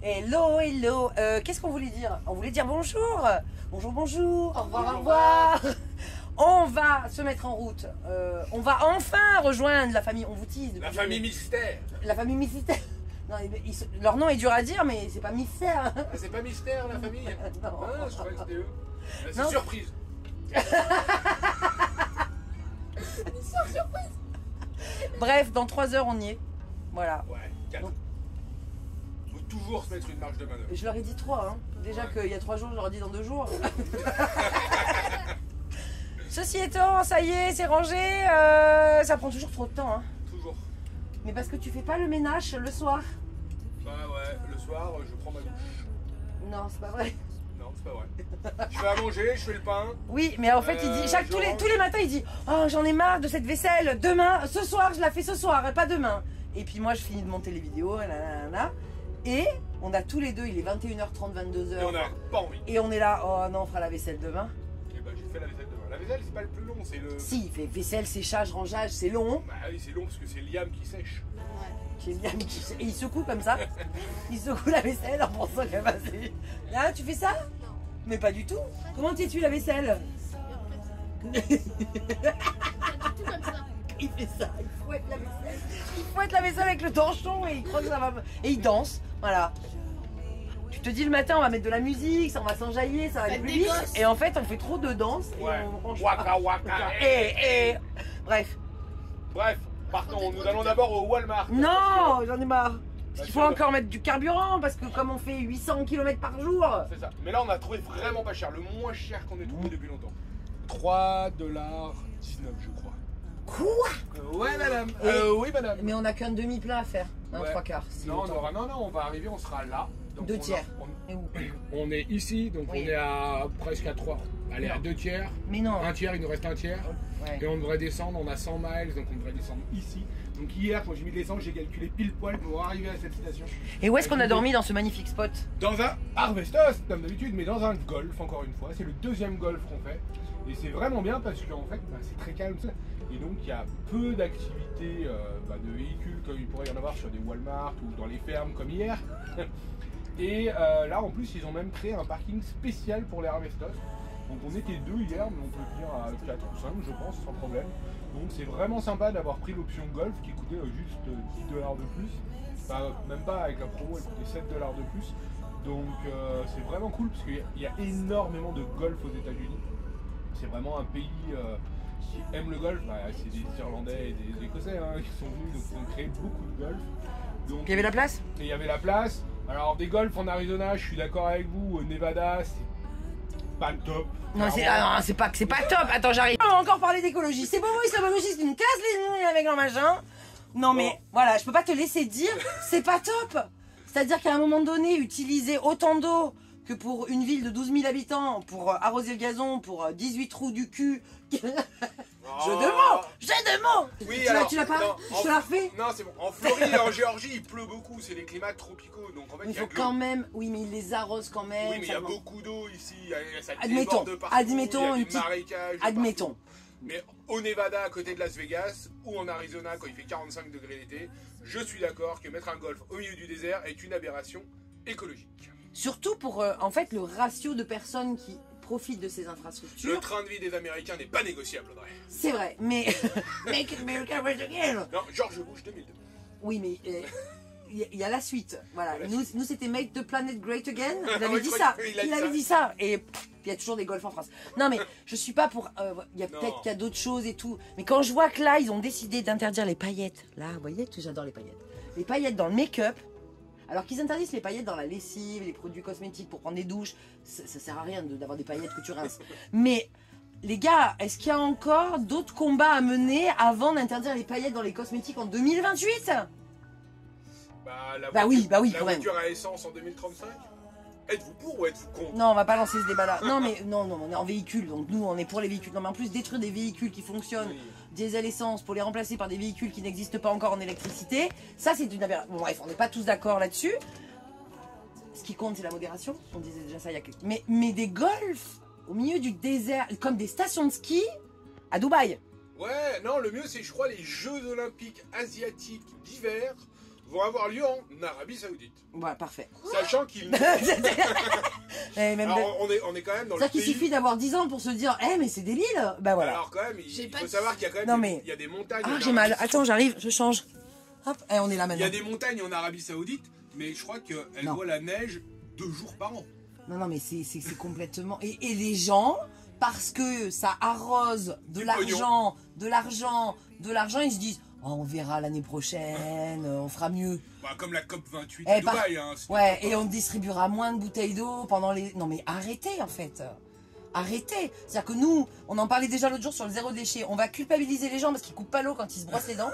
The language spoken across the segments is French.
Hello, hello. Qu'est-ce qu'on voulait dire? On voulait dire bonjour. Bonjour, bonjour. Au revoir, au revoir. On va se mettre en route. On va enfin rejoindre la famille. On vous tease. La famille mystère. La famille mystère. Non, leur nom est dur à dire, mais c'est pas mystère. Ah, c'est pas mystère la famille? Non. Ah, je croyais que c'était eux. C'est Non. surprise. Surprise. Bref, dans 3 heures, on y est. Voilà. Ouais, 4. Donc- Faut toujours se mettre une marge de manœuvre. Je leur ai dit 3. Hein. Déjà qu'il y a 3 jours, je leur ai dit dans 2 jours. Ceci étant, ça y est, c'est rangé. Ça prend toujours trop de temps. Hein. Toujours. Mais parce que tu fais pas le ménage le soir. Bah ouais, le soir, je prends ma douche. Non, c'est pas vrai. Non, c'est pas vrai. Je fais à manger, je fais le pain. Oui, mais en fait, il dit tous les matins, il dit oh, j'en ai marre de cette vaisselle. Demain, ce soir, je la fais ce soir et pas demain. Et puis moi, je finis de monter les vidéos, nanana. Et on a tous les deux, il est 21h30, 22h. Et on a pas envie. Et on est là, oh non, on fera la vaisselle demain. Et bah j'ai fait la vaisselle demain. La vaisselle, c'est pas le plus long, c'est le. Si, il fait vaisselle, séchage, rangeage, c'est long. Bah oui, c'est long parce que c'est Liam qui sèche. J'ai bien mis et il secoue comme ça. Il secoue la vaisselle en pensant qu'elle va passer. Ah, tu fais ça? Mais pas du tout. Comment tu la vaisselle? Il fait ça, il fouette la vaisselle. Il fouette la vaisselle avec le torchon et il croit que ça va. Et il danse, voilà. Tu te dis le matin, on va mettre de la musique, ça on va s'enjailler, ça va aller plus vite. Et en fait, on fait trop de danse et Ouais. on range Waka pas. waka. Bref. Bref, partons, nous allons d'abord au Walmart. Non, j'en ai marre. Parce qu'il faut sûr. encore mettre du carburant, parce que comme on fait 800 km par jour. C'est ça. Mais là, on a trouvé vraiment pas cher, le moins cher qu'on ait trouvé depuis longtemps. 3,19$, je crois. Quoi? Ouais, madame. Oui, madame. Mais on a qu'un demi-plat à faire, un Ouais. 3/4. Non, on va arriver, on sera là. Donc 2 tiers. on- Et où? On est ici, donc Oui. on est à presque à 3. Allez, à Non. 2 tiers. Mais non. Un tiers, il nous reste un tiers. Ouais. Et on devrait descendre, on a 100 miles, donc on devrait descendre ici. Donc hier, quand j'ai mis l'essence, j'ai calculé pile poil pour arriver à cette station. Et où est-ce qu'on a dormi dans ce magnifique spot? Dans un Harvestos, comme d'habitude, mais dans un golf, encore une fois. C'est le deuxième golf qu'on fait. Et c'est vraiment bien parce qu'en fait, c'est très calme. Et donc, il y a peu d'activités de véhicules comme il pourrait y en avoir sur des Walmart ou dans les fermes comme hier. Et là, en plus, ils ont même créé un parking spécial pour les Harvestos. Donc on était 2 hier, mais on peut venir à 4 ou 5, je pense, sans problème. Donc c'est vraiment sympa d'avoir pris l'option golf qui coûtait juste 10$ de plus. Enfin, même pas, avec la promo, elle coûtait 7$ de plus. Donc c'est vraiment cool parce qu'il y a énormément de golf aux États-Unis. C'est vraiment un pays qui aime le golf. Bah, c'est des Irlandais et des Écossais qui sont venus, donc ils ont créé beaucoup de golf. Donc, Il y avait la place? et il y avait la place. Alors des golfs en Arizona, je suis d'accord avec vous, au Nevada, c'est pas le top. Non, c'est pas que c'est pas top. Attends, j'arrive. On va encore parler d'écologie. C'est pas vrai, c'est une casse les avec leur machin. Non mais voilà, je peux pas te laisser dire, c'est pas top. C'est-à-dire qu'à un moment donné, utiliser autant d'eau que pour une ville de 12 000 habitants, pour arroser le gazon, pour 18 trous du cul. Jeu de mots. Oui, Tu l'as pas? non, Je te la refais? Non, c'est bon. En Floride et en Géorgie, il pleut beaucoup. C'est des climats tropicaux. Donc en fait, Il il y a faut de l'eau. quand même, oui, mais il les arrose quand même. Oui, mais il y ça a demande- beaucoup d'eau ici. Ça Admettons, déborde partout, admettons il y a une des petite- marécages Admettons. partout. Mais au Nevada, à côté de Las Vegas, ou en Arizona, quand il fait 45 degrés l'été, je suis d'accord que mettre un golf au milieu du désert est une aberration écologique. Surtout pour, en fait, le ratio de personnes qui profitent de ces Le infrastructures. train de vie des Américains n'est pas négociable, Audrey. C'est vrai, mais... Make America Great Again. Non, George Bush 2002. Oui, mais il y a la suite. Voilà. Il y a la Nous c'était Make the Planet Great Again. Il Ouais, avait je dit crois ça. qu'il a dit Il avait ça. dit ça. Et pff, il y a toujours des golfs en France. Non, mais je suis pas pour... Il y a Non. peut-être qu'il y a d'autres choses et tout. Mais quand je vois que là, ils ont décidé d'interdire les paillettes. Là, vous voyez que j'adore les paillettes. Les paillettes dans le make-up. Alors qu'ils interdisent les paillettes dans la lessive, les produits cosmétiques pour prendre des douches, ça sert à rien d'avoir des paillettes que tu rinces. Mais les gars, est-ce qu'il y a encore d'autres combats à mener avant d'interdire les paillettes dans les cosmétiques en 2028? Bah oui, la quand même. voiture à essence en 2035. Êtes-vous pour ou êtes-vous contre? Non, on va pas lancer ce débat-là. Non, mais non, on est en véhicule, donc nous, on est pour les véhicules. Non, mais en plus, détruire des véhicules qui fonctionnent, Oui. diesel essence, pour les remplacer par des véhicules qui n'existent pas encore en électricité, ça, c'est une aberration. Bon, bref, on n'est pas tous d'accord là-dessus. Ce qui compte, c'est la modération. On disait déjà ça il y a quelques... Mais des golfs au milieu du désert, comme des stations de ski à Dubaï. Ouais, non, le mieux c'est, je crois, les Jeux Olympiques asiatiques d'hiver vont avoir lieu en Arabie Saoudite. Voilà, parfait. Sachant qu'il... Et même Alors, on est quand même dans le c'est-à-dire qu'il pays... suffit d'avoir 10 ans pour se dire, mais c'est des l'île. Bah voilà. Alors quand même, J'ai il pas faut de- savoir qu'il y a quand même Non, des, mais- il y a des montagnes. Ah, en j'ai mal. Arabie- Attends, j'arrive, je change. Hop, on est là Il maintenant. y a des montagnes en Arabie Saoudite, mais je crois qu'elles Non. voient la neige 2 jours par an. Non, mais c'est complètement... Et les gens, parce que ça arrose de l'argent, ils se disent, oh, on verra l'année prochaine, on fera mieux. Bah, comme la COP 28 Eh, à Dubaï. Hein, c'était Ouais, pas- et on distribuera moins de bouteilles d'eau pendant les... Non mais arrêtez en fait. Arrêtez. C'est-à-dire que nous, on en parlait déjà l'autre jour sur le zéro déchet. On va culpabiliser les gens parce qu'ils coupent pas l'eau quand ils se brossent les dents.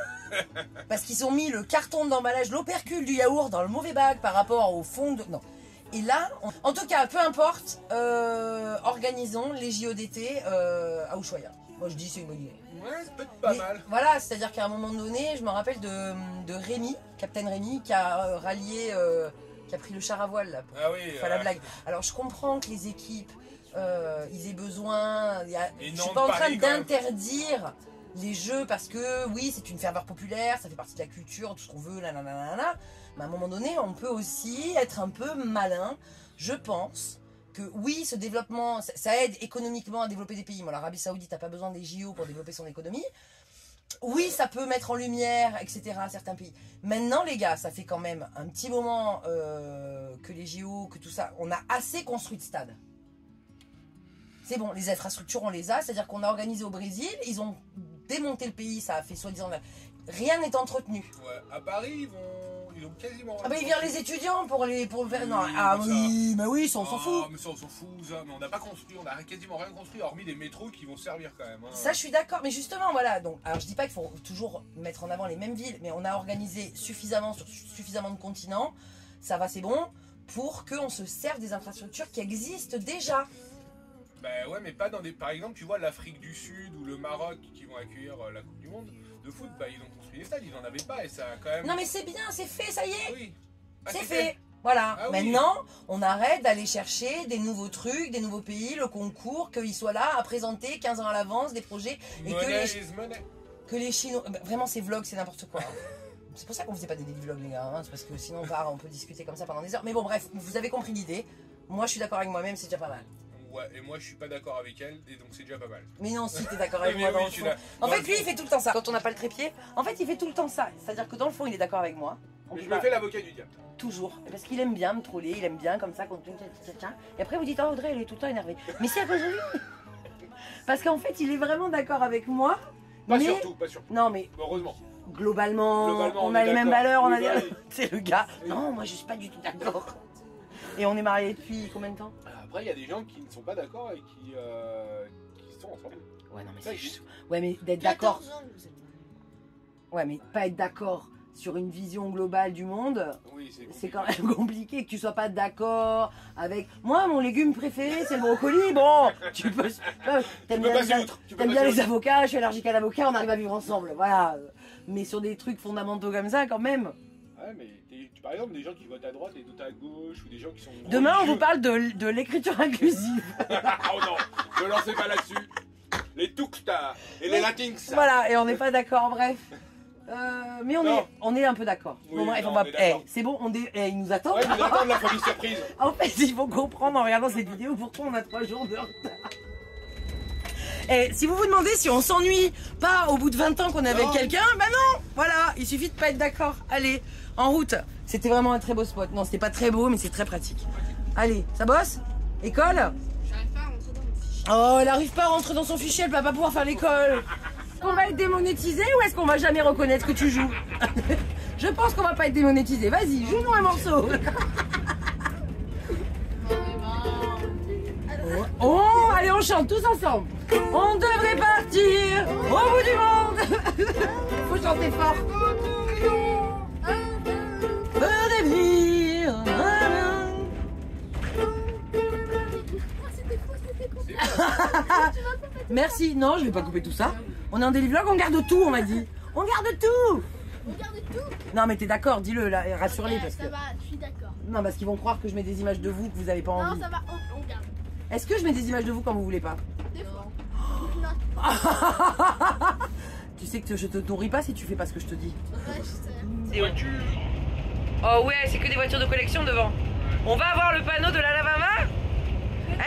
Parce qu'ils ont mis le carton d'emballage, l'opercule du yaourt dans le mauvais bac par rapport au fond de... Non. Et là, en tout cas, peu importe, organisons les JO d'été à Ushuaïa. Moi je dis c'est une bonne idée. Ouais, c'est peut-être pas Mais mal. Voilà, c'est-à-dire qu'à un moment donné, je me rappelle de Rémi, Captain Rémi, qui a rallié, qui a pris le char à voile là, pour Ah oui. faire la blague. Alors je comprends que les équipes, ils aient besoin. Et Je non, suis pas en train Paris, quand même. d'interdire les jeux parce que oui, c'est une ferveur populaire, ça fait partie de la culture, tout ce qu'on veut, là. Mais à un moment donné, on peut aussi être un peu malin. Je pense que oui, ce développement, ça aide économiquement à développer des pays. Bon, l'Arabie Saoudite n'a pas besoin des JO pour développer son économie. Oui, ça peut mettre en lumière, etc., certains pays. Maintenant, les gars, ça fait quand même un petit moment que les JO, que tout ça, on a assez construit de stades. C'est bon, les infrastructures, on les a. C'est-à-dire qu'on a organisé au Brésil, ils ont démonté le pays, ça a fait soi-disant... Rien n'est entretenu. Ouais, à Paris, ils ont quasiment... Ah bah ils virent les étudiants pour le faire... Non, Oui, ah mais ça- oui, mais oui, ça, on s'en fout. Mais ça, on s'en fout, ça. Mais on n'a pas construit, on n'a quasiment rien construit, hormis des métros qui vont servir quand même. Hein. Ça, je suis d'accord, mais justement, voilà. Donc, alors, je dis pas qu'il faut toujours mettre en avant les mêmes villes, mais on a organisé suffisamment sur suffisamment de continents, ça va, c'est bon, pour qu'on se serve des infrastructures qui existent déjà. Bah ouais, mais pas dans des... Par exemple, tu vois, l'Afrique du Sud ou le Maroc qui vont accueillir la Coupe du Monde de foot, bah ils ont construit des stades, ils n'en avaient pas et ça a quand même... Non, mais c'est bien, c'est fait, ça y est, Oui. Ah, c'est fait. Voilà. Ah oui. Maintenant, on arrête d'aller chercher des nouveaux trucs, des nouveaux pays, le concours, qu'ils soient là à présenter 15 ans à l'avance des projets et Money is money. que les Chinois. Bah, vraiment, ces vlogs, c'est n'importe quoi. Hein. C'est pour ça qu'on faisait pas des daily vlogs, les gars. Hein. C'est parce que sinon, on peut discuter comme ça pendant des heures. Mais bon, bref, vous avez compris l'idée. Moi, je suis d'accord avec moi-même, c'est déjà pas mal. Ouais, et moi je suis pas d'accord avec elle, et donc c'est déjà pas mal. Mais non, si t'es d'accord avec Mais moi dans oui, le je suis fond. là. En Dans fait, le lui, fond. il fait tout le temps ça. Quand on n'a pas le trépied, en fait, il fait tout le temps ça. C'est-à-dire que dans le fond, il est d'accord avec moi. On Mais peut je pas- me fais l'avocat du diable. Toujours. Parce qu'il aime bien me troller, il aime bien comme ça, quand et après vous dites, oh Audrey, elle est tout le temps énervée. Mais c'est à cause de lui. Parce qu'en fait, il est vraiment d'accord avec moi. Pas mais... surtout, pas surtout. Non, mais Heureusement. globalement, Globalement, on on a est les mêmes d'accord. valeurs, on a Oui, des... bah oui. C'est le gars. Oui. Non, moi je suis pas du tout d'accord. Et on est mariés depuis combien de temps? Après, il y a des gens qui ne sont pas d'accord et qui sont ensemble. Ouais, non, mais Ça c'est existe. juste. Ouais, mais d'être d'accord. 14 ans, vous êtes. Ouais, mais pas être d'accord sur une vision globale du monde, Oui, c'est quand même compliqué que tu sois pas d'accord avec. Moi, mon légume préféré, c'est le brocoli. Bon, tu peux. T'aimes peux bien, passer les... outre, tu peux t'aimes passer bien les outre. avocats, je suis allergique à l'avocat, on arrive à vivre ensemble. Voilà. Mais sur des trucs fondamentaux comme ça, quand même. Ouais, mais par exemple, des gens qui votent à droite et d'autres à gauche, ou des gens qui sont. Demain, on religieux. vous parle de l'écriture inclusive. Oh non, ne lancez pas là-dessus. Les Tukta et les Latins. Voilà, et on n'est pas d'accord, bref. Mais Non. on est un peu d'accord. Oui, Bon, bref, non, on va. on est d'accord. C'est bon, ils nous attendent. Ouais, ils nous attendent la famille surprise. En fait, il faut comprendre en regardant cette vidéo pourquoi on a 3 jours de retard. Et si vous vous demandez si on s'ennuie pas au bout de 20 ans qu'on est avec Non. quelqu'un, bah non, voilà, il suffit de pas être d'accord. Allez, en route. C'était vraiment un très beau spot. Non, c'était pas très beau, mais c'est très pratique. Allez, ça bosse? École? J'arrive pas à rentrer dans mon fichier. Oh, elle arrive pas à rentrer dans son fichier, elle va pas pouvoir faire l'école. Est-ce qu'on va être démonétisé ou est-ce qu'on va jamais reconnaître que tu joues? Je pense qu'on va pas être démonétisé. Vas-y, joue-nous un morceau. Oh, allez, on chante tous ensemble. On devrait partir au bout du monde. Faut chanter fort. Redevenir. Merci. Non, je vais pas couper tout ça. On est en daily vlog, on garde tout, on m'a dit. On garde tout. Regardez tout. Non, mais t'es d'accord, dis-le, là, rassure-les parce que. Ça va, je suis d'accord. Non, parce qu'ils vont croire que je mets des images de vous que vous avez pas Non, envie. ça va, on garde. Est-ce que je mets des images de vous quand vous voulez pas? Des fois. Tu sais que je te nourris pas si tu fais pas ce que je te dis. Ouais, je sais. Voiture. Oh ouais, c'est que des voitures de collection devant. On va avoir le panneau de l'Alabama?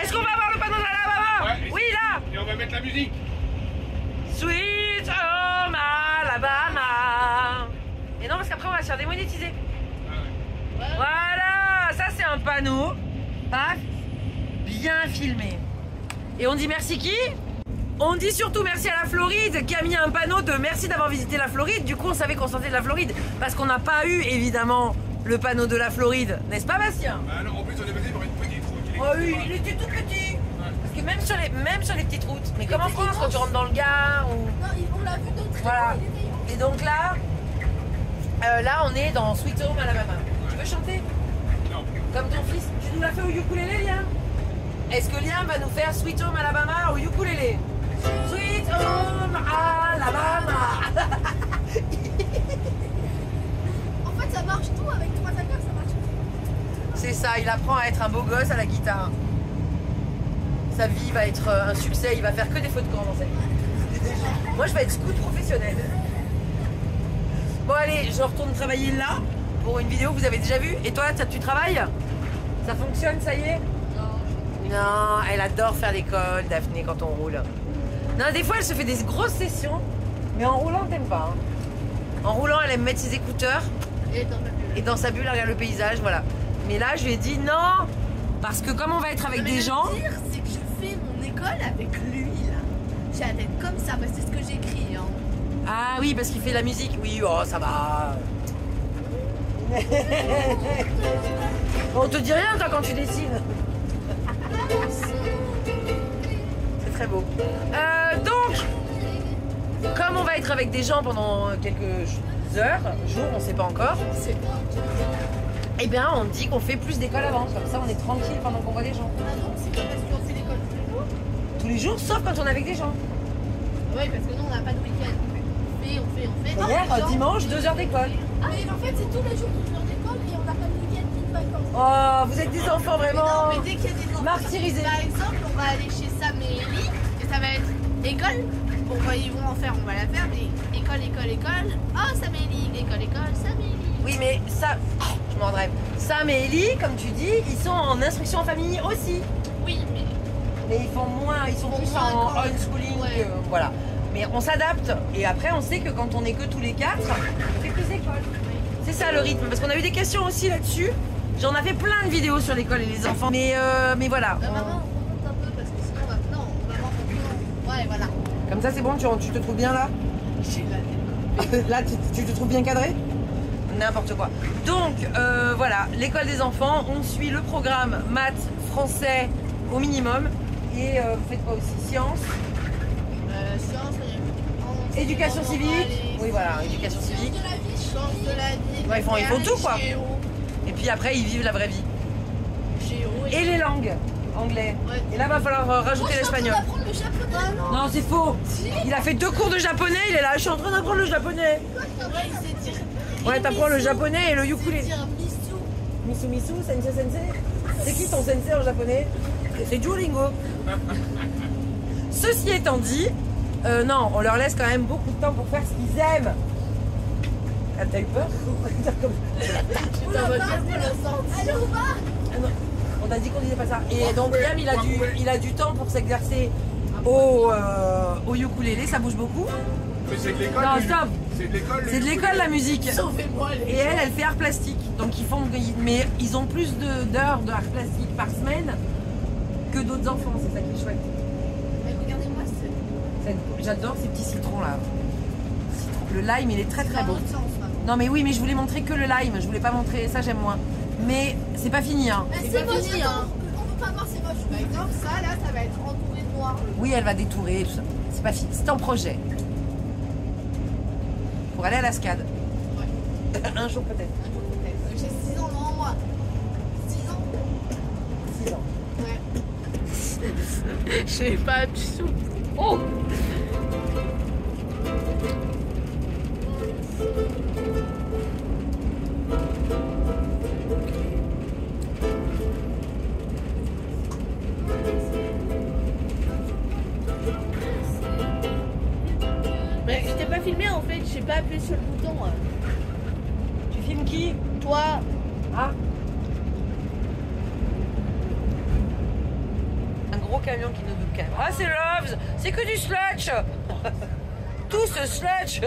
Est-ce qu'on va avoir le panneau de l'Alabama? Ouais, Oui, là. Et on va mettre la musique. Sweet Home Alabama. Et non, parce qu'après on va se faire démonétiser. Voilà, ça c'est un panneau. Paf, bien filmé. Et on dit merci qui? On dit surtout merci à la Floride qui a mis un panneau de merci d'avoir visité la Floride. Du coup on savait qu'on sortait de la Floride parce qu'on n'a pas eu évidemment le panneau de la Floride, n'est-ce pas Bastien? Bah non, en plus on est passé par une petite route. Oh oui, il était tout petit. Parce que même sur les petites routes, mais comme en France quand tu rentres dans le Gard ou... Non, on l'a vu de très Voilà. loin, il était immense. Et donc là, on est dans Sweet Home Alabama. Tu veux chanter? Non. Comme ton fils, tu nous l'as fait au ukulélé, Liam? Est-ce que Liam va nous faire Sweet Home Alabama au ukulélé? Sweet Home Alabama. En fait, ça marche tout avec 3 accords, ça marche tout. C'est ça, il apprend à être un beau gosse à la guitare. Sa vie va être un succès, il va faire que des feux de camp dans sa vie. Moi, je vais être scout professionnel. Bon, allez, je retourne travailler là pour une vidéo que vous avez déjà vue. Et toi, tu travailles? Ça fonctionne, ça y est? Non, elle adore faire l'école, Daphné, quand on roule. Non, des fois, elle se fait des grosses sessions, mais en roulant, t'aimes pas. Hein. En roulant, elle aime mettre ses écouteurs et dans sa bulle, elle regarde le paysage, voilà. Mais là, je lui ai dit non, parce que comme on va être avec des gens... Le pire, c'est que je fais mon école avec lui, là. J'ai la tête comme ça, parce que c'est ce que j'écris, hein. Ah oui, parce qu'il fait la musique. Oui, oh, ça va. On te dit rien, toi, quand tu dessines. C'est très beau. Donc, comme on va être avec des gens pendant quelques heures, jours, on sait pas encore, eh bien, on dit qu'on fait plus d'école avant. Comme ça, on est tranquille pendant qu'on voit des gens. Ah non, c'est pas parce qu'on fait l'école tous les jours. Tous les jours, sauf quand on est avec des gens. Oui, parce que nous, on n'a pas de week-end. On fait. Hier, Non, les gens- dimanche, 2 heures d'école. Mais en fait, c'est tous les jours 2 heures d'école et on n'a pas de week-end ni de vacances. Oh, vous êtes des enfants Mais vraiment non, mais dès qu'il y a des enfants, martyrisés. par exemple, on va aller chez Sam et Ellie, et ça va être école. Bon, bah, ils vont en faire, on va la faire, mais école. Oh, Sam et Ellie, école, Sam et Ellie. Oui, mais ça, je m'en rêve. Sam et Ellie, comme tu dis, ils sont en instruction en famille aussi. Oui, mais Mais ils font moins, ils sont Pour plus moins en quand- homeschooling. ouais. Que- voilà. Mais on s'adapte. Et après, on sait que quand on est que tous les 4, on fait plus d'école. C'est ça le rythme. Parce qu'on a eu des questions aussi là-dessus. J'en ai fait plein de vidéos sur l'école et les enfants. Mais voilà. maman, on remonte un peu, parce que sinon, on va... Non, maman, on peut... Ouais, voilà. Comme ça, c'est bon, tu te trouves bien là? J'ai la tête. Là, tu te trouves bien cadré? N'importe quoi. Donc, voilà, l'école des enfants, on suit le programme maths, français au minimum. Et vous faites quoi aussi? Sciences, Sciences, éducation civique. Oui, voilà, éducation civique. De la vie, Sciences de la vie. Ouais, ils font tout, quoi. Géo. Et puis après, ils vivent la vraie vie. Géo Et les langues, anglais. Ouais. Et là, va falloir rajouter l'espagnol. apprendre le japonais. Non, c'est faux. Il a fait 2 cours de japonais, il est là, je suis en train d'apprendre le japonais. Ouais, il sait dire... Ouais, t'apprends le japonais et le Il sait ukulélé. dire Misu. Misu, sensei, sensei. C'est qui ton sensei en japonais? C'est Duolingo. Ceci étant dit, non, on leur laisse quand même beaucoup de temps pour faire ce qu'ils aiment. Ah, t'as eu peur? Ça va bien pour l'instant. Allez, on va. Ah non, on a dit qu'on disait pas ça. Et donc Liam, il a du temps pour s'exercer au ukulélé, ça bouge beaucoup. Mais c'est de l'école. Non, le- stop. C'est de l'école. C'est de l'école la musique. Sauvez-moi les Et elle fait art plastique. Donc mais ils ont plus d'heures de art plastique par semaine que d'autres enfants, c'est ça qui est chouette. Mais regardez-moi, c'est... J'adore ces petits citrons là. Le lime, il est très très dans beau. l'autre sens, maman. Non mais oui, mais je voulais montrer que le lime, je voulais pas montrer ça, j'aime moins. Mais c'est pas fini hein. Mais C'est c'est pas moche, fini, attends. hein. On peut pas voir, c'est moche. Par exemple, ça, là, ça va être entouré de noir. Oui, elle va détourer, tout ça. C'est pas fini, c'est en projet. Pour aller à la SCAD. Un jour peut-être. J'ai 6 ans devant moi. 6 ans 6 ans. Ouais. Je sais pas du tout. Oh! Mais je t'ai pas filmé en fait, j'ai pas appuyé sur le bouton. Tu filmes qui? Toi. bois. Ah. Un gros camion qui nous double quand même. Ah, c'est Loves. C'est que du sludge. Tout ce sludge.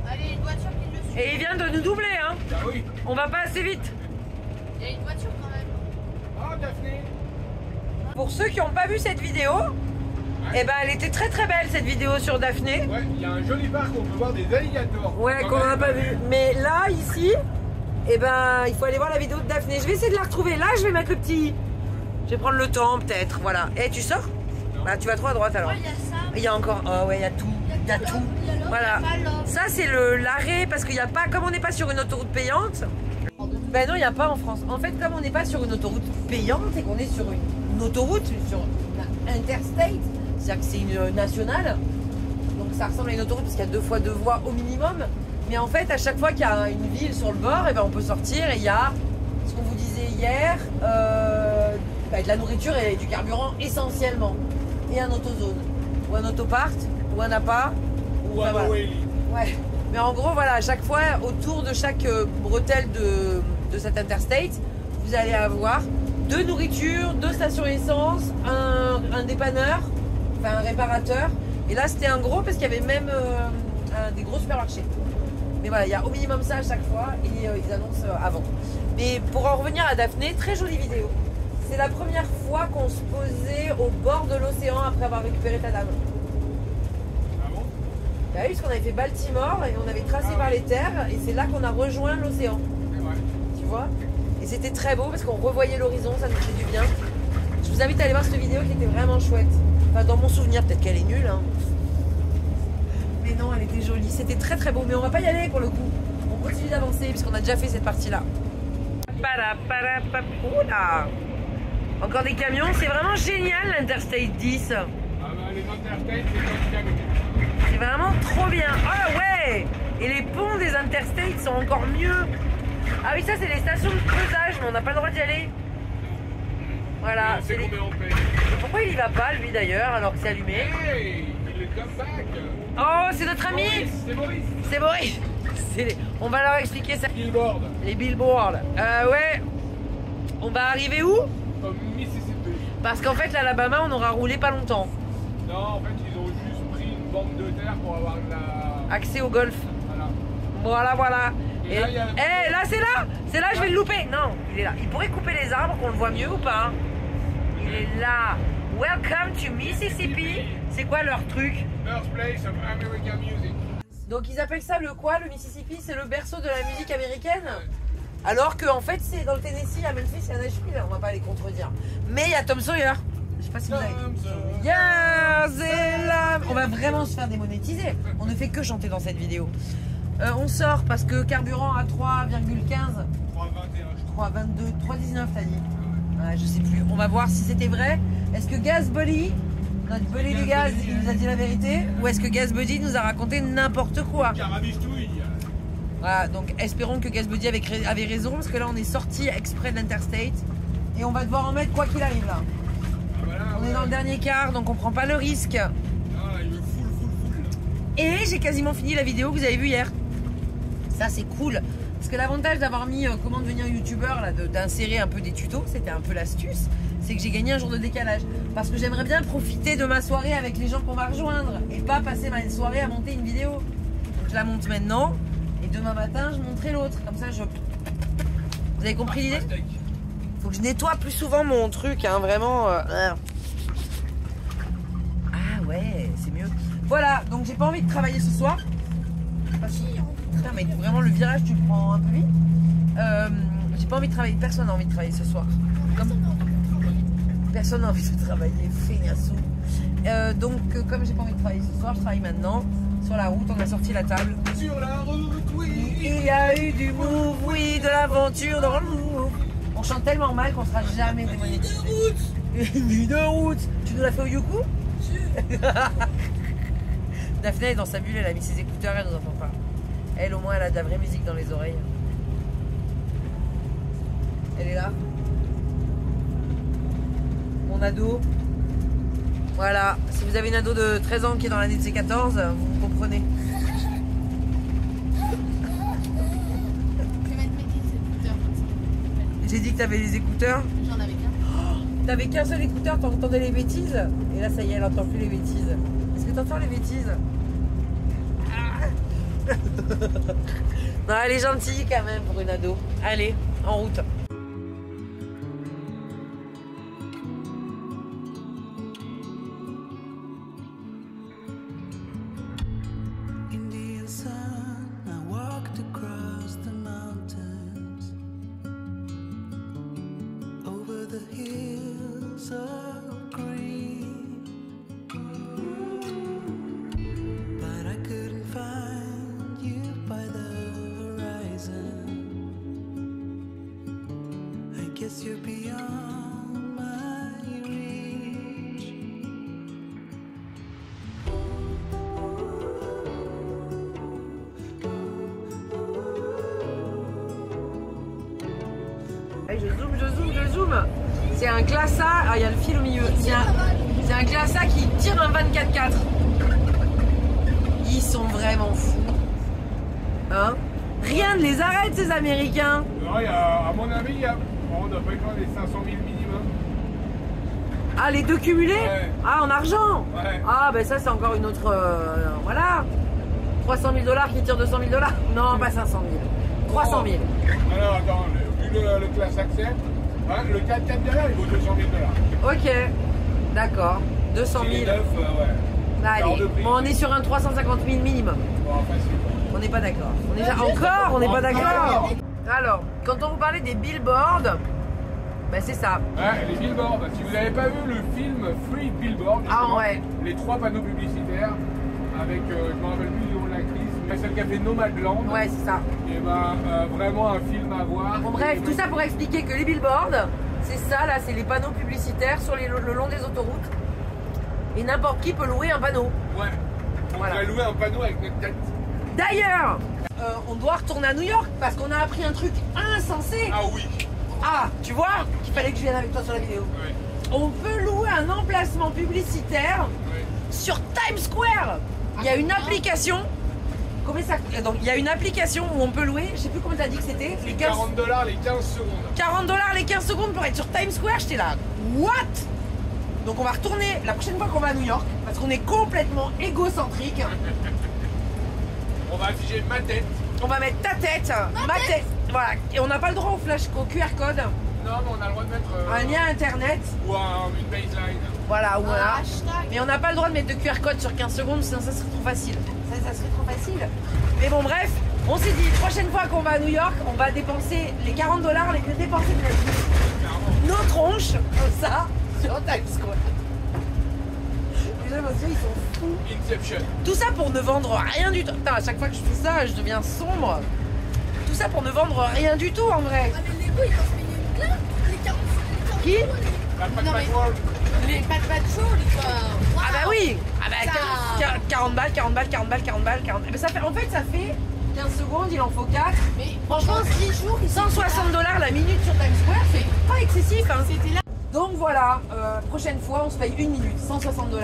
Allez, une voiture qui le suit. Et il vient de nous doubler, hein. Bah oui. On va pas assez vite. Il y a une voiture quand même. Ah, Daphné. Pour ceux qui n'ont pas vu cette vidéo, eh ben, elle était très très belle cette vidéo sur Daphné. Ouais, il y a un joli parc où on peut voir des alligators. Ouais, Quand qu'on même. n'a pas vu. Mais là, ici, eh ben, il faut aller voir la vidéo de Daphné. Je vais essayer de la retrouver. Là, je vais mettre le petit. Je vais prendre le temps, peut-être. Voilà. Et tu sors? Bah, tu vas trop à droite alors. Ouais, il y a ça. Il y a encore. Oh, ouais, il y a tout. Il y a tout. Voilà. Ça, c'est l'arrêt parce qu'il n'y a pas. Comme on n'est pas sur une autoroute payante. Ben non, il n'y a pas en France. En fait, comme on n'est pas sur une autoroute payante et qu'on est sur une autoroute, sur une interstate, c'est-à-dire que c'est une nationale, donc ça ressemble à une autoroute parce qu'il y a 2 fois 2 voies au minimum. Mais en fait, à chaque fois qu'il y a une ville sur le bord, et ben on peut sortir et il y a, ce qu'on vous disait hier, de la nourriture et du carburant essentiellement. Et un autozone, ou un autopart, ou un APA, Ou enfin, un voilà. Whaley. Ouais. Mais en gros, voilà, à chaque fois, autour de chaque bretelle de cette interstate, vous allez avoir 2 nourritures, 2 stations essence, un dépanneur, enfin un réparateur. Et là, c'était un gros parce qu'il y avait même des gros supermarchés. Mais voilà, il y a au minimum ça à chaque fois et ils annoncent avant. Mais pour en revenir à Daphné, très jolie vidéo. C'est la première fois qu'on se posait au bord de l'océan après avoir récupéré ta dame. Ah bon? Bah oui, parce qu'on avait fait Baltimore et on avait tracé par les terres et c'est là qu'on a rejoint l'océan. C'est vrai. Tu vois? Et c'était très beau parce qu'on revoyait l'horizon, ça nous fait du bien. Je vous invite à aller voir cette vidéo qui était vraiment chouette. Enfin, dans mon souvenir, peut-être qu'elle est nulle, hein. Mais non, elle était jolie. C'était très très beau. Mais on va pas y aller pour le coup. On continue d'avancer puisqu'on a déjà fait cette partie-là. Oula. Encore des camions. C'est vraiment génial l'Interstate 10. Ah bah les interstates, c'est comme camion. C'est vraiment trop bien. Ah ouais. Et les ponts des Interstates sont encore mieux. Ah oui, ça c'est les stations de creusage, mais on n'a pas le droit d'y aller. Voilà. C'est les- combien on paye? Pourquoi il y va pas lui d'ailleurs alors que c'est allumé? Hey, il est come back. Oh, c'est notre ami. C'est Maurice. C'est Boris. On va leur expliquer ça. Billboard. Les billboards. Ouais. On va arriver où? Au Mississippi. Parce qu'en fait l'Alabama on aura roulé pas longtemps. Non, en fait, ils ont juste pris une bande de terre pour avoir de la... Accès au golf. Voilà. Voilà. Et Et là, il y a- là c'est là. C'est là, je vais le louper. Non, il est là. Il pourrait couper les arbres qu'on le voit mieux ou pas? Il est là. Welcome to Mississippi. C'est quoi leur truc? Birthplace of American Music. Donc ils appellent ça le quoi? Le Mississippi, c'est le berceau de la musique américaine? Alors que en fait c'est dans le Tennessee, à Memphis et à Nashville, on va pas les contredire. Mais il y a Tom Sawyer. Je sais pas si vous avez. Yeah, c'est là. On va vraiment se faire démonétiser. On ne fait que chanter dans cette vidéo. On sort parce que carburant à 3,15. 3,22, 3,19 t'as dit. Ouais, je sais plus. On va voir si c'était vrai. Est-ce que Gas Buddy, notre bully de gaz, il nous a dit la vérité? Ou est-ce que Gas Buddy nous a raconté n'importe quoi? Carabistouille. Voilà, donc espérons que Gas Buddy avait raison, parce que là on est sorti exprès de l'Interstate et on va devoir en mettre quoi qu'il arrive là. Ah, voilà, On est dans le dernier quart, donc on prend pas le risque. Ah, il veut full. Et j'ai quasiment fini la vidéo que vous avez vue hier. Ça c'est cool, parce que l'avantage d'avoir mis comment devenir youtubeur, là, d'insérer un peu des tutos, c'était un peu l'astuce, c'est que j'ai gagné un jour de décalage. Parce que j'aimerais bien profiter de ma soirée avec les gens qu'on va rejoindre et pas passer ma soirée à monter une vidéo. Donc je la monte maintenant. Et demain matin, je monterai l'autre. Comme ça, je... Vous avez compris l'idée? Faut que je nettoie plus souvent mon truc, hein, vraiment. Ah ouais, c'est mieux. Voilà, donc j'ai pas envie de travailler ce soir. Putain, mais vraiment, le virage, tu le prends un peu vite. J'ai pas envie de travailler. Personne n'a envie de travailler ce soir. Personne n'a envie de travailler. Feignassou. Donc, comme j'ai pas envie de travailler ce soir, je travaille maintenant. Sur la route, on a sorti la table. Sur la route, oui. Il y a eu du move, oui, de l'aventure dans le move. On chante tellement mal qu'on sera jamais démonétisé. Une vie de route. Tu nous l'as fait au Youku? Daphné est dans sa bulle, elle a mis ses écouteurs, elle nous entend pas. Elle au moins elle a de la vraie musique dans les oreilles. Elle est là. Mon ado. Voilà, si vous avez une ado de 13 ans qui est dans l'année de ses 14, vous comprenez. J'ai dit que t'avais les écouteurs. J'en avais qu'un. T'avais qu'un seul écouteur, t'entendais les bêtises. Et là, ça y est, elle entend plus les bêtises. Est-ce que t'entends les bêtises? Non, elle est gentille quand même pour une ado. Allez, en route. Indian sun, I walked across the mountains, over the hills of green, but I couldn't find you by the horizon. I guess you're beyond my reach. Allez, je zoome. C'est un Classa. Ah, il y a le fil au milieu. C'est un Classa qui tire un 24/4. Ils sont vraiment fous. Hein? Rien ne les arrête, ces Américains. Non, à mon avis, on doit pas être les 500 000 minimum. Ah, les deux cumulés? Ouais. Ah, en argent? Ouais. Ah, ben ça, c'est encore une autre. Voilà. 300 000 $ qui tire 200 000 $. Non, pas 500 000. 300 000. Alors, attends, vu le classe accès, hein, le 4x4 derrière, il vaut 200 000 $. Ok. D'accord. 200 C'est 000. les neufs, ouais. Allez. Hors de prix. Bon, on est sur un 350 000 minimum. Bon, facile. On n'est pas d'accord. On est encore, on n'est pas d'accord. Alors, quand on vous parlait des billboards, ben c'est ça. Ouais, les billboards. Si vous n'avez pas vu le film Free Billboard, Ah ouais. les 3 panneaux publicitaires avec, je me rappelle plus du nom de l'actrice, mais celle qui a fait Nomadland. Ouais, c'est ça. Et ben, vraiment un film à voir. Bon, bref, tout ça pour expliquer que les billboards, c'est ça là, c'est les panneaux publicitaires sur le long des autoroutes. Et n'importe qui peut louer un panneau. Ouais. On Voilà. va louer un panneau avec notre tête. D'ailleurs, on doit retourner à New York parce qu'on a appris un truc insensé. Ah oui. Ah, tu vois qu'il fallait que je vienne avec toi sur la vidéo. Ouais. On peut louer un emplacement publicitaire Ouais. sur Times Square. Il y a une application. Combien ça? Donc il y a une application où on peut louer. Je sais plus combien t'as dit que c'était. Les 15 40 $ les 15 secondes. 40 $ les 15 secondes pour être sur Times Square. J'étais là. What? Donc on va retourner la prochaine fois qu'on va à New York parce qu'on est complètement égocentrique. On va afficher ma tête. On va mettre ta tête, ma tête. Voilà. Et on n'a pas le droit au QR code, Non, mais on a le droit de mettre un lien internet. ou une baseline. Voilà, ou voilà. Hashtag. Mais on n'a pas le droit de mettre de QR code sur 15 secondes, sinon ça serait trop facile. Ça serait trop facile. Mais bon, bref, on s'est dit, prochaine fois qu'on va à New York, on va dépenser les 40 $ les mieux dépensés de la vie. Nos tronches, comme ça, sur Times Square. Les gens, ils sont fous. Inception. Tout ça pour ne vendre rien du tout. Putain, à chaque fois que je fais ça, je deviens sombre. Tout ça pour ne vendre rien du tout, en vrai. Ah, mais Lego, ils vont se payer une claque. Les 40 Qui? La Pac Non, mais- World. Les pat chaud, les gars. Ah bah oui. Ah bah Ça- 40 balles, 40 balles, 40 balles, 40 balles, 40 balles. Ça fait, en fait, ça fait 15 secondes, il en faut 4. Mais Franchement, 6 jours, ils sont 160 $ la minute sur Times Square, c'est pas excessif. Hein. C'était là. Donc voilà, prochaine fois, on se paye 1 minute, 160 $.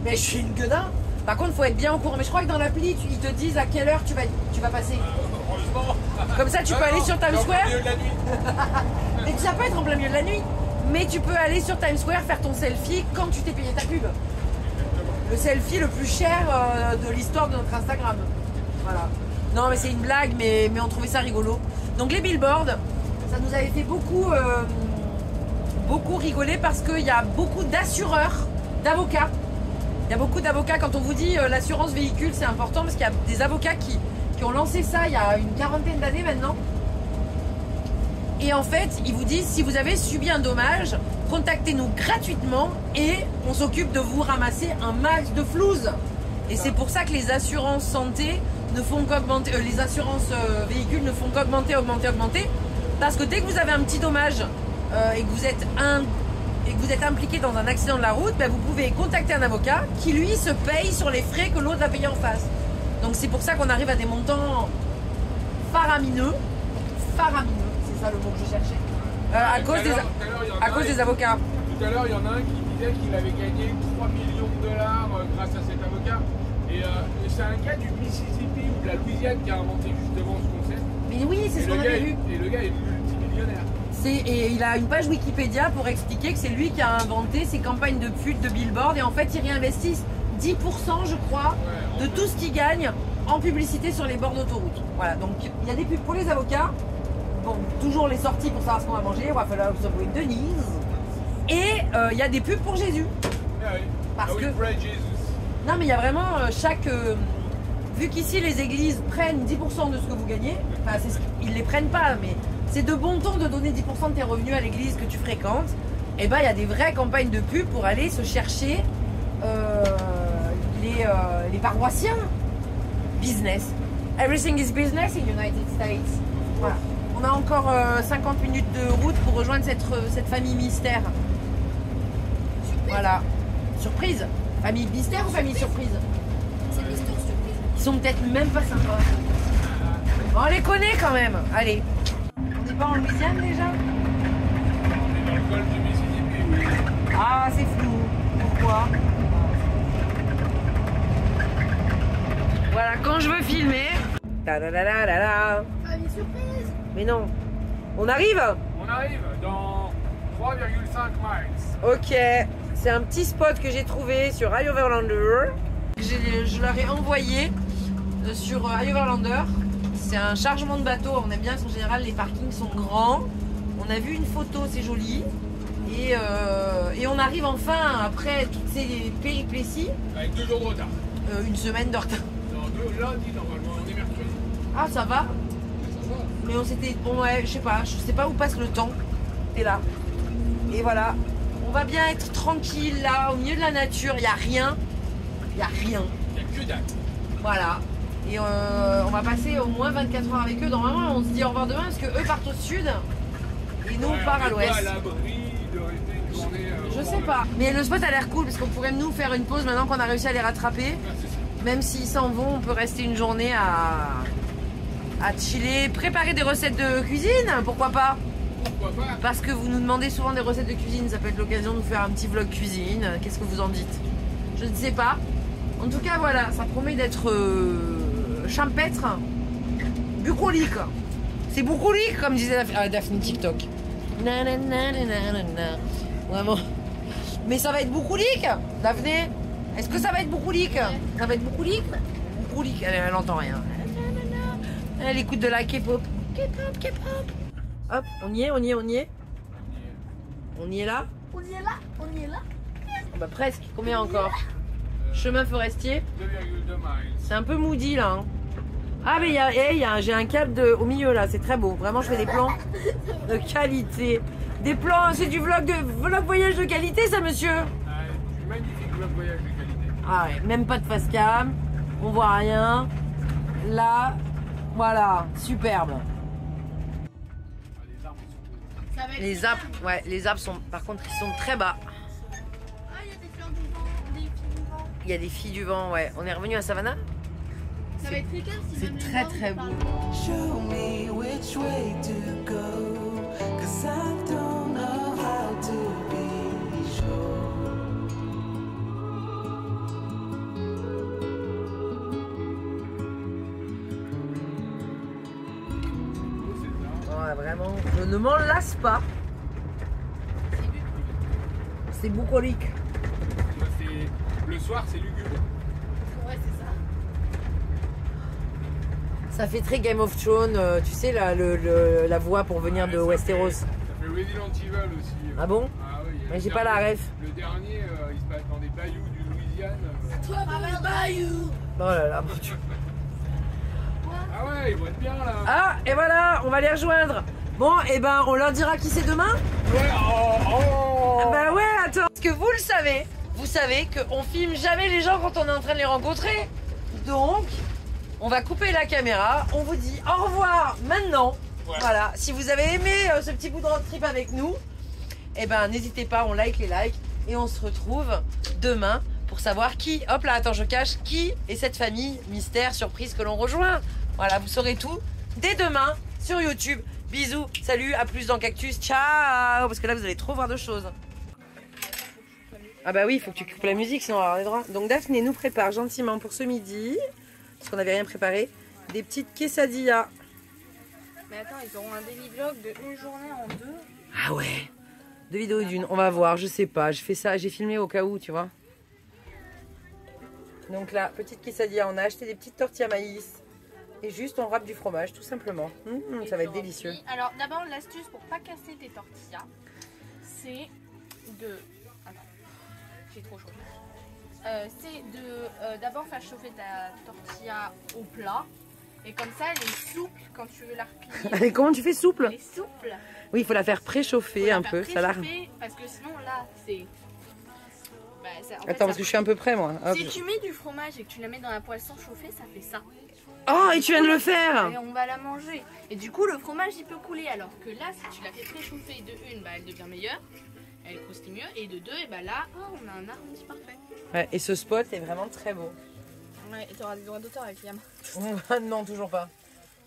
Mais je suis une gueudin. Par contre, faut être bien au courant. Mais je crois que dans l'appli, ils te disent à quelle heure tu vas passer. Heureusement. Comme ça, tu peux aller sur Times Square. Au milieu de la nuit. Et ça peut être en plein milieu de la nuit. Mais tu peux aller sur Times Square faire ton selfie quand tu t'es payé ta pub. Le selfie le plus cher de l'histoire de notre Instagram. Voilà. Non, mais c'est une blague, mais on trouvait ça rigolo. Donc les billboards, ça nous avait fait beaucoup rigoler parce qu'il y a beaucoup d'assureurs, d'avocats. Il y a beaucoup d'avocats. Quand on vous dit l'assurance véhicule, c'est important parce qu'il y a des avocats qui ont lancé ça il y a une quarantaine d'années maintenant. Et en fait, ils vous disent, si vous avez subi un dommage, contactez-nous gratuitement et on s'occupe de vous ramasser un max de flouze. Et c'est pour ça que les assurances santé ne font qu'augmenter, les assurances véhicules ne font qu'augmenter, augmenter. Parce que dès que vous avez un petit dommage et que vous êtes impliqué dans un accident de la route, ben vous pouvez contacter un avocat qui lui se paye sur les frais que l'autre a payé en face. Donc c'est pour ça qu'on arrive à des montants faramineux. Faramineux, c'est ça le mot que je cherchais. À cause des avocats. Tout à l'heure, il y en a un qui disait qu'il avait gagné 3 millions de dollars grâce à cet avocat. Et c'est un gars du Mississippi ou de la Louisiane qui a inventé justement ce concept. Mais oui, c'est ce qu'on avait vu. Et le gars est multimillionnaire. millionnaire. Et il a une page Wikipédia pour expliquer que c'est lui qui a inventé ces campagnes de pub, de billboard, et en fait ils réinvestissent 10% je crois de tout ce qu'ils gagnent en publicité sur les bords d'autoroute. Voilà, donc il y a des pubs pour les avocats, bon, toujours les sorties pour savoir ce qu'on va manger, Waffle House Subway Denise, et il y a des pubs pour Jésus. Ah oui. Parce que... pray Jesus. Non mais il y a vraiment chaque... vu qu'ici les églises prennent 10% de ce que vous gagnez, enfin ils les prennent pas, mais c'est de bon ton de donner 10% de tes revenus à l'église que tu fréquentes, et ben il y a des vraies campagnes de pub pour aller se chercher les paroissiens. Business. Everything is business in United States. Voilà. On a encore 50 minutes de route pour rejoindre cette famille mystère. Voilà. Surprise. Famille mystère ou famille surprise? C'est Mister Surprise. Ils sont peut-être même pas sympas. On les connaît quand même. Allez. On n'est pas en Louisiane déjà? On est dans le golfe du Mississippi, oui. Ah, c'est flou. Pourquoi? Voilà, quand je veux filmer. Ta-da-da-da-da-da. Famille Surprise. Mais non. On arrive? On arrive dans 3,5 miles. Ok. C'est un petit spot que j'ai trouvé sur iOverlander. Je leur ai envoyé sur iOverlander. C'est un chargement de bateau. On aime bien, en général, les parkings sont grands. On a vu une photo, c'est joli. Et on arrive enfin, après toutes ces péripéties, Avec 2 jours de retard. une semaine de retard. Non, lundi, normalement, on est mercredi. Ah, ça va? Ça va. Mais on s'était... Bon, ouais, je sais pas où passe le temps. T'es là. Et voilà. On va bien être tranquille, là, au milieu de la nature. Il n'y a rien. Il n'y a rien. Il n'y a que dalle. Voilà. Et on va passer au moins 24 heures avec eux. Normalement, on se dit au revoir demain parce que eux partent au sud. Et nous, on part à l'ouest. On est pas à l'abri de rester une journée. Je sais pas. Mais le spot a l'air cool parce qu'on pourrait nous faire une pause maintenant qu'on a réussi à les rattraper. Ouais, c'est ça. Même s'ils s'en vont, on peut rester une journée à chiller, préparer des recettes de cuisine, pourquoi pas? Pourquoi pas? Parce que vous nous demandez souvent des recettes de cuisine, ça peut être l'occasion de nous faire un petit vlog cuisine. Qu'est-ce que vous en dites? Je ne sais pas. En tout cas, voilà, ça promet d'être champêtre, bucolique. C'est bucolique, comme disait Daphne TikTok. Vraiment. Mais ça va être bucolique, Daphné. Est-ce que ça va être bucolique? Ça va être bucolique? Bucolique, elle entend rien. Elle écoute de la K-pop. K-pop, K-pop. Hop, on y est. On y est là? On y est là. On y est là. Bah presque. Combien encore? Chemin forestier. 2,2 miles. C'est un peu moody là. Hein. Ah mais j'ai un câble au milieu là. C'est très beau. Vraiment, je fais des plans de qualité. Des plans, c'est du vlog voyage de qualité ça, monsieur? Ah, du magnifique vlog voyage de qualité. Ah ouais, même pas de face cam. On voit rien. Là, voilà, superbe. Ah, les arbres, ils sont beaux. Ça va être Les arbres, ouais, les arbres sont, par contre, ils sont très bas. Ah, il y a des fleurs du vent, des filles du vent. Il y a des filles du vent, ouais. On est revenu à Savannah? Ça va être très calme si c'est même les très, arbres très parlent. beau. Show me which way to go, 'cause I don't know how to be sure. Ouais, vraiment, je ne m'en lasse pas. C'est bucolique. Le soir, c'est lugubre. Ouais, c'est ça. Ça fait très Game of Thrones, tu sais, la voix pour venir de Ouais, Westeros. Ça fait Resident Evil aussi. Ah bon? Ah oui. Mais j'ai pas la ref. Le dernier, il se passe dans des bayous du Louisiane. Toi, Maman Bayou. Oh là là, mon Dieu. Ah ouais, ils vont être bien là. Ah, et voilà, on va les rejoindre. Bon, et ben, on leur dira qui c'est demain? Ouais, oh. Bah ouais, attends. Parce que vous savez qu'on filme jamais les gens quand on est en train de les rencontrer. Donc, on va couper la caméra. On vous dit au revoir maintenant. Ouais. Voilà. Si vous avez aimé ce petit bout de road trip avec nous, eh ben, n'hésitez pas, on like les likes. Et on se retrouve demain pour savoir qui, hop là, attends, je cache, qui est cette famille mystère surprise que l'on rejoint. Voilà, vous saurez tout dès demain sur YouTube. Bisous, salut, à plus dans Cactus, ciao. Parce que là, vous allez trop voir de choses. Ah bah oui, il faut que tu coupes la musique, sinon on va avoir les droits. Donc Daphné nous prépare gentiment pour ce midi, parce qu'on n'avait rien préparé, des petites quesadillas. Mais attends, ils auront un daily vlog de une journée en 2. Ah ouais. 2 vidéos d'une. On va voir, je sais pas. Je fais ça, j'ai filmé au cas où, tu vois. Donc là, petite quesadilla, on a acheté des petites tortillas maïs. Et juste on râpe du fromage, tout simplement. Ça va être délicieux. Alors d'abord, l'astuce pour pas casser tes tortillas, c'est de... Attends, j'ai trop chaud. C'est de d'abord faire chauffer ta tortilla au plat. Et comme ça, elle est souple quand tu veux la replier. Et comment tu fais souple? Elle est souple. Oui, il faut la faire préchauffer un peu. Ça la... Parce que sinon là, c'est... Bah, Attends, parce que je suis un peu près moi. Hop. Si tu mets du fromage et que tu la mets dans la poêle sans chauffer, ça fait ça. Oh, et tu viens de le faire! Et on va la manger. Et du coup, le fromage il peut couler. Alors que là, si tu la fais préchauffer de une, bah, elle devient meilleure. Elle croustille mieux. Et de deux, et bah là, oh, on a un arrondi parfait. Ouais, et ce spot est vraiment très beau. Ouais, et t'auras des droits d'auteur avec Liam. Non, toujours pas.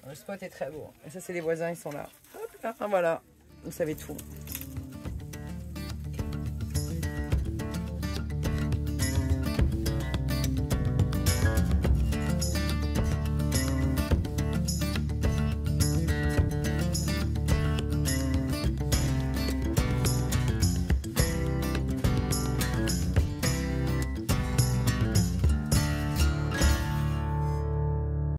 Le spot est très beau. Et ça, c'est les voisins, ils sont là. Hop là, voilà. Vous savez tout.